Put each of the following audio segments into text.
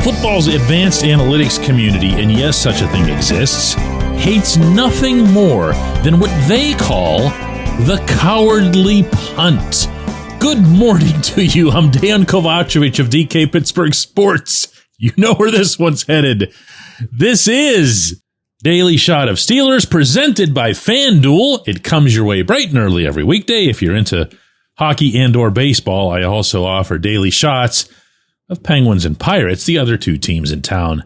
Football's advanced analytics community, and yes, such a thing exists, hates nothing more than what they call the cowardly punt. Good morning to you. I'm Dejan Kovacevic of DK Pittsburgh Sports. You know where this one's headed. This is Daily Shot of Steelers, presented by FanDuel. It comes your way bright and early every weekday. If you're into hockey and/or baseball, I also offer daily shots of Penguins and Pirates, the other two teams in town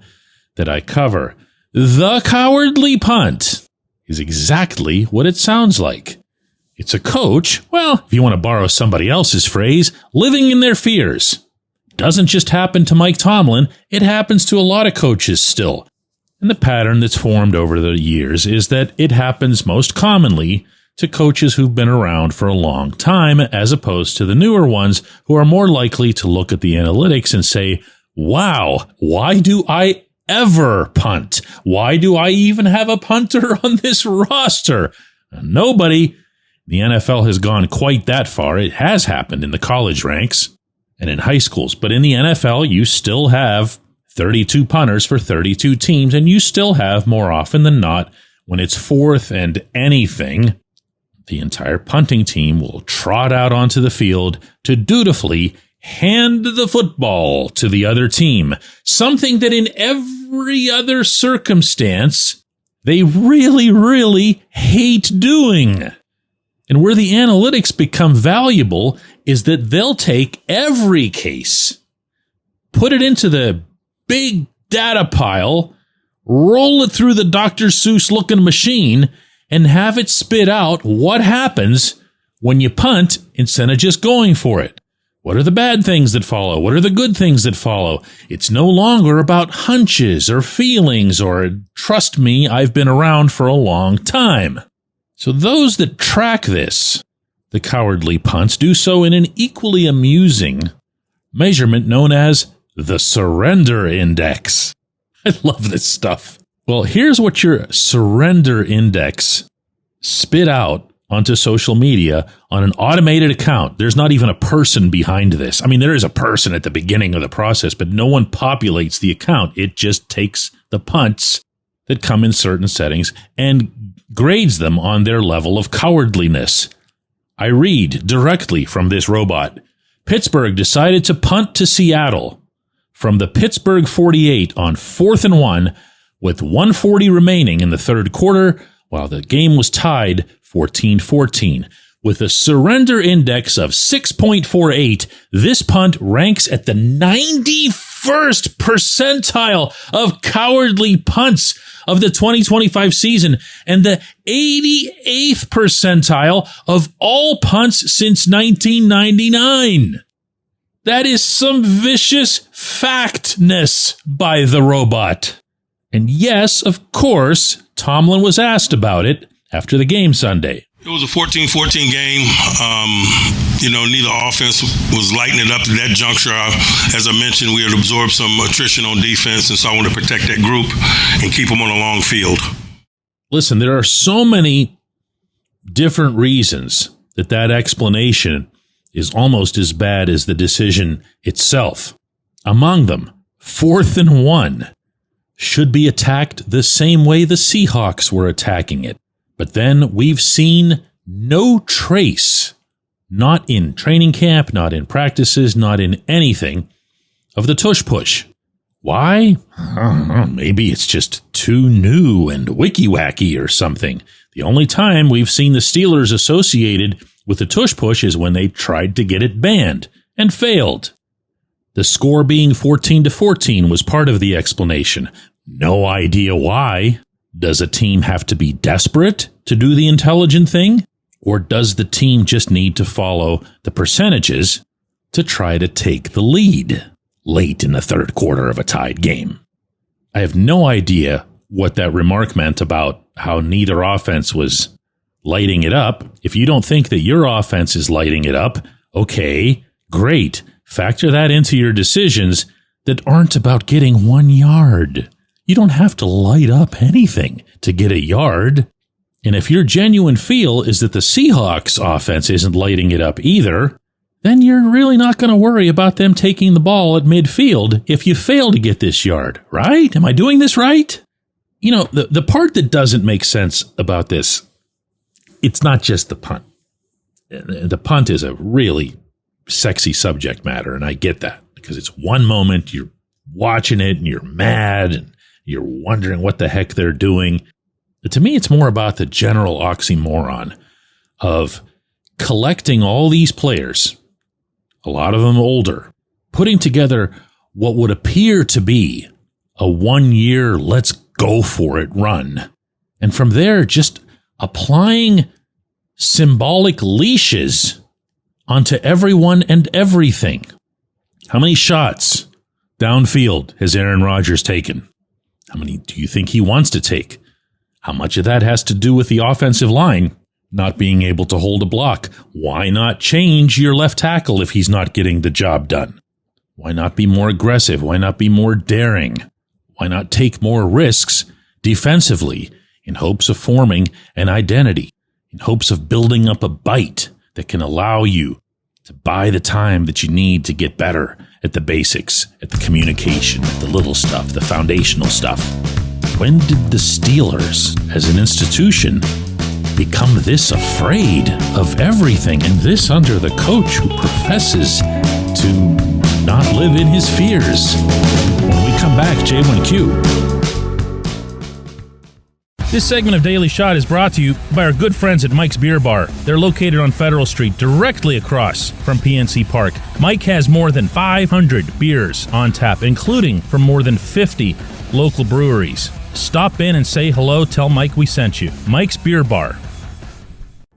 that I cover. The cowardly punt is exactly what it sounds like. It's a coach, well, if you want to borrow somebody else's phrase, living in their fears. Doesn't just happen to Mike Tomlin, it happens to a lot of coaches still. And the pattern that's formed over the years is that it happens most commonly to coaches who've been around for a long time, as opposed to the newer ones who are more likely to look at the analytics and say, wow, why do I ever punt? Why do I even have a punter on this roster? Nobody. The NFL has gone quite that far. It has happened in the college ranks and in high schools. But in the NFL, you still have 32 punters for 32 teams, and you still have, more often than not, when it's fourth and anything, the entire punting team will trot out onto the field to dutifully hand the football to the other team, something that in every other circumstance they really, really hate doing. And where the analytics become valuable is that they'll take every case, put it into the big data pile, roll it through the Dr. Seuss-looking machine, and have it spit out what happens when you punt instead of just going for it. What are the bad things that follow? What are the good things that follow? It's no longer about hunches or feelings or, trust me, I've been around for a long time. So those that track this, the cowardly punts, do so in an equally amusing measurement known as the surrender index. I love this stuff. Well, here's what your surrender index spit out onto social media on an automated account. There's not even a person behind this. I mean, there is a person at the beginning of the process, but no one populates the account. It just takes the punts that come in certain settings and grades them on their level of cowardliness. I read directly from this robot. Pittsburgh decided to punt to Seattle from the Pittsburgh 48 on 4th and 1 with 1:40 remaining in the third quarter, while the game was tied 14-14. With a surrender index of 6.48, this punt ranks at the 91st percentile of cowardly punts of the 2025 season and the 88th percentile of all punts since 1999. That is some vicious factness by the robot. And yes, of course, Tomlin was asked about it after the game Sunday. It was a 14-14 game. Neither offense was lighting it up at that juncture. As I mentioned, we had absorbed some attrition on defense, and so I want to protect that group and keep them on a long field. Listen, there are so many different reasons that explanation is almost as bad as the decision itself. Among them, 4th and 1 should be attacked the same way the Seahawks were attacking it. But then we've seen no trace, not in training camp, not in practices, not in anything, of the tush push. Why? Maybe it's just too new and wicky-wacky or something. The only time we've seen the Steelers associated with the tush push is when they tried to get it banned and failed. The score being 14-14 was part of the explanation. No idea why. Does a team have to be desperate to do the intelligent thing? Or does the team just need to follow the percentages to try to take the lead late in the third quarter of a tied game? I have no idea what that remark meant about how neither offense was lighting it up. If you don't think that your offense is lighting it up, okay, great. Factor that into your decisions that aren't about getting 1 yard. You don't have to light up anything to get a yard. And if your genuine feel is that the Seahawks offense isn't lighting it up either, then you're really not going to worry about them taking the ball at midfield if you fail to get this yard, right? Am I doing this right? You know, the part that doesn't make sense about this, it's not just the punt. The punt is a really sexy subject matter, and I get that because it's one moment you're watching it and you're mad and you're wondering what the heck they're doing. But to me, it's more about the general oxymoron of collecting all these players, a lot of them older, putting together what would appear to be a 1-year let's go for it run. And from there, just applying symbolic leashes onto everyone and everything. How many shots downfield has Aaron Rodgers taken? How many do you think he wants to take? How much of that has to do with the offensive line not being able to hold a block? Why not change your left tackle if he's not getting the job done? Why not be more aggressive? Why not be more daring? Why not take more risks defensively in hopes of forming an identity, in hopes of building up a bite that can allow you to buy the time that you need to get better at the basics, at the communication, at the little stuff, the foundational stuff? When did the Steelers, as an institution, become this afraid of everything, and this under the coach who professes to not live in his fears? When we come back, J1Q. This segment of Daily Shot is brought to you by our good friends at Mike's Beer Bar. They're located on Federal Street, directly across from PNC Park. Mike has more than 500 beers on tap, including from more than 50 local breweries. Stop in and say hello. Tell Mike we sent you. Mike's Beer Bar.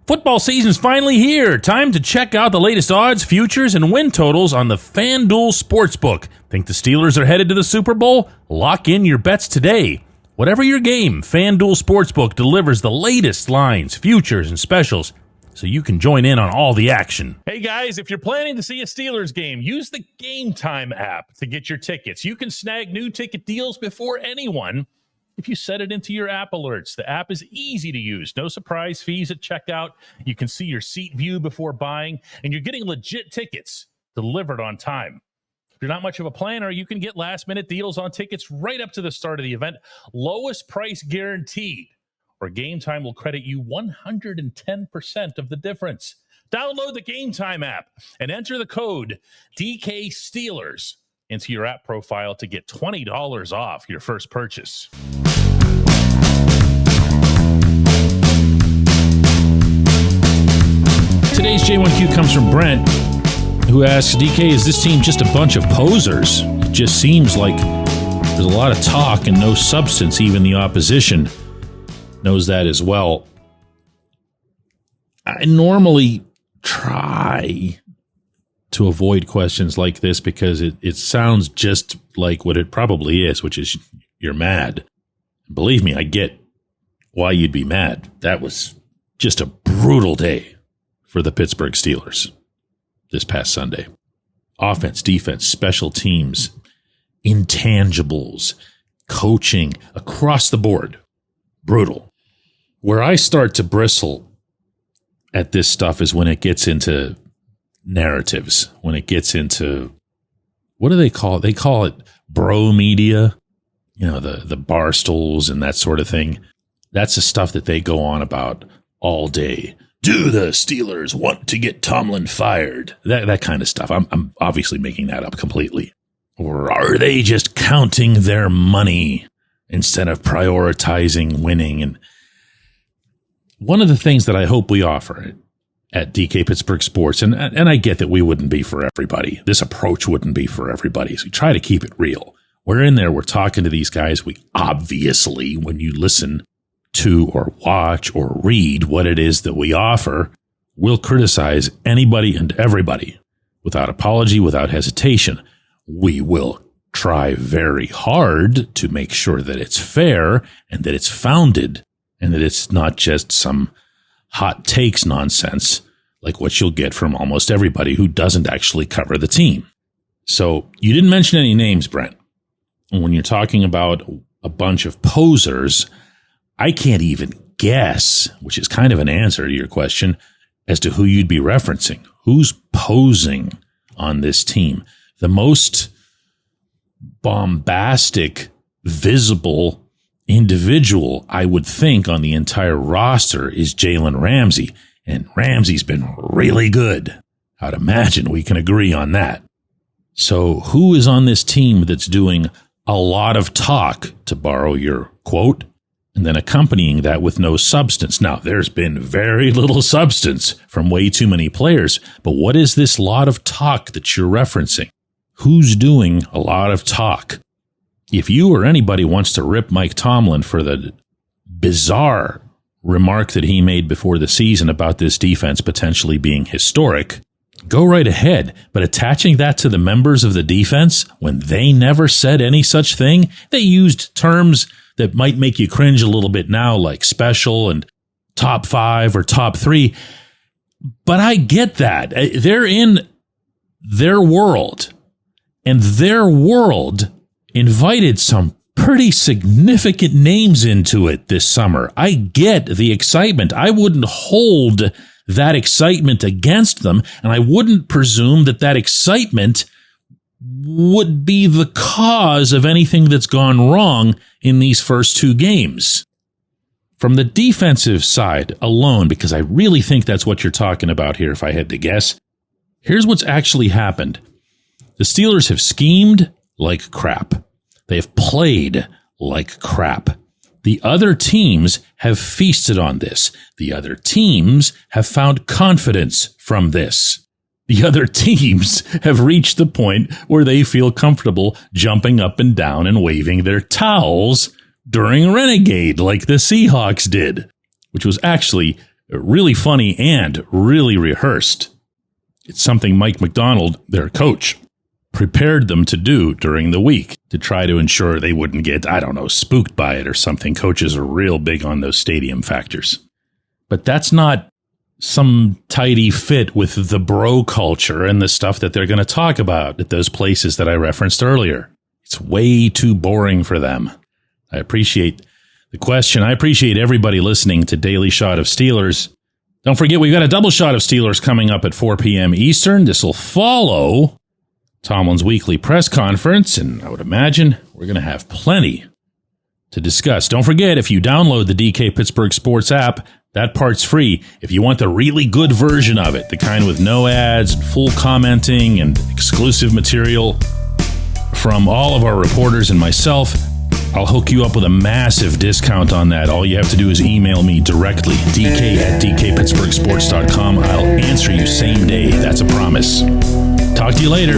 Football season's finally here. Time to check out the latest odds, futures, and win totals on the FanDuel Sportsbook. Think the Steelers are headed to the Super Bowl? Lock in your bets today. Whatever your game, FanDuel Sportsbook delivers the latest lines, futures, and specials so you can join in on all the action. Hey guys, if you're planning to see a Steelers game, use the Game Time app to get your tickets. You can snag new ticket deals before anyone if you set it into your app alerts. The app is easy to use. No surprise fees at checkout. You can see your seat view before buying, and you're getting legit tickets delivered on time. If you're not much of a planner, you can get last-minute deals on tickets right up to the start of the event. Lowest price guaranteed, or Game Time will credit you 110% of the difference. Download the Game Time app and enter the code DK Steelers into your app profile to get $20 off your first purchase. Today's J1Q comes from Brent, who asks, DK, is this team just a bunch of posers? It just seems like there's a lot of talk and no substance. Even the opposition knows that as well. I normally try to avoid questions like this because it sounds just like what it probably is, which is you're mad. Believe me, I get why you'd be mad. That was just a brutal day for the Pittsburgh Steelers this past Sunday. Offense, defense, special teams, intangibles, coaching, across the board. Brutal. Where I start to bristle at this stuff is when it gets into narratives, when it gets into, what do they call it? They call it bro media, you know, the bar stools and that sort of thing. That's the stuff that they go on about all day. Do the Steelers want to get Tomlin fired? That kind of stuff. I'm obviously making that up completely. Or are they just counting their money instead of prioritizing winning? And one of the things that I hope we offer at DK Pittsburgh Sports, and I get that we wouldn't be for everybody. This approach wouldn't be for everybody. So we try to keep it real. We're in there. We're talking to these guys. We obviously, when you listen to or watch or read what it is that we offer, we'll criticize anybody and everybody without apology, without hesitation. We will try very hard to make sure that it's fair and that it's founded and that it's not just some hot takes nonsense like what you'll get from almost everybody who doesn't actually cover the team. So you didn't mention any names, Brent. When you're talking about a bunch of posers, I can't even guess, which is kind of an answer to your question, as to who you'd be referencing. Who's posing on this team? The most bombastic, visible individual, I would think, on the entire roster is Jalen Ramsey. And Ramsey's been really good. I'd imagine we can agree on that. So who is on this team that's doing a lot of talk, to borrow your quote, and then accompanying that with no substance? Now, there's been very little substance from way too many players, but what is this lot of talk that you're referencing? Who's doing a lot of talk? If you or anybody wants to rip Mike Tomlin for the bizarre remark that he made before the season about this defense potentially being historic, go right ahead. But attaching that to the members of the defense when they never said any such thing, they used terms that might make you cringe a little bit now, like special and top 5 or top 3. But I get that. They're in their world, and their world invited some pretty significant names into it this summer. I get the excitement. I wouldn't hold that excitement against them, and I wouldn't presume that that excitement would be the cause of anything that's gone wrong in these first 2 games. From the defensive side alone, because I really think that's what you're talking about here, if I had to guess, here's what's actually happened. The Steelers have schemed like crap. They have played like crap. The other teams have feasted on this. The other teams have found confidence from this. The other teams have reached the point where they feel comfortable jumping up and down and waving their towels during Renegade like the Seahawks did, which was actually really funny and really rehearsed. It's something Mike McDonald, their coach, prepared them to do during the week to try to ensure they wouldn't get, spooked by it or something. Coaches are real big on those stadium factors. But that's not some tidy fit with the bro culture and the stuff that they're going to talk about at those places that I referenced earlier. It's way too boring for them. I appreciate the question. I appreciate everybody listening to Daily Shot of Steelers. Don't forget, we've got a double shot of Steelers coming up at 4 p.m. Eastern. This will follow Tomlin's weekly press conference, and I would imagine we're going to have plenty to discuss. Don't forget, if you download the DK Pittsburgh Sports app, that part's free. If you want the really good version of it, the kind with no ads, full commenting, and exclusive material from all of our reporters and myself, I'll hook you up with a massive discount on that. All you have to do is email me directly, dk@dkpittsburghsports.com. I'll answer you same day. That's a promise. Talk to you later.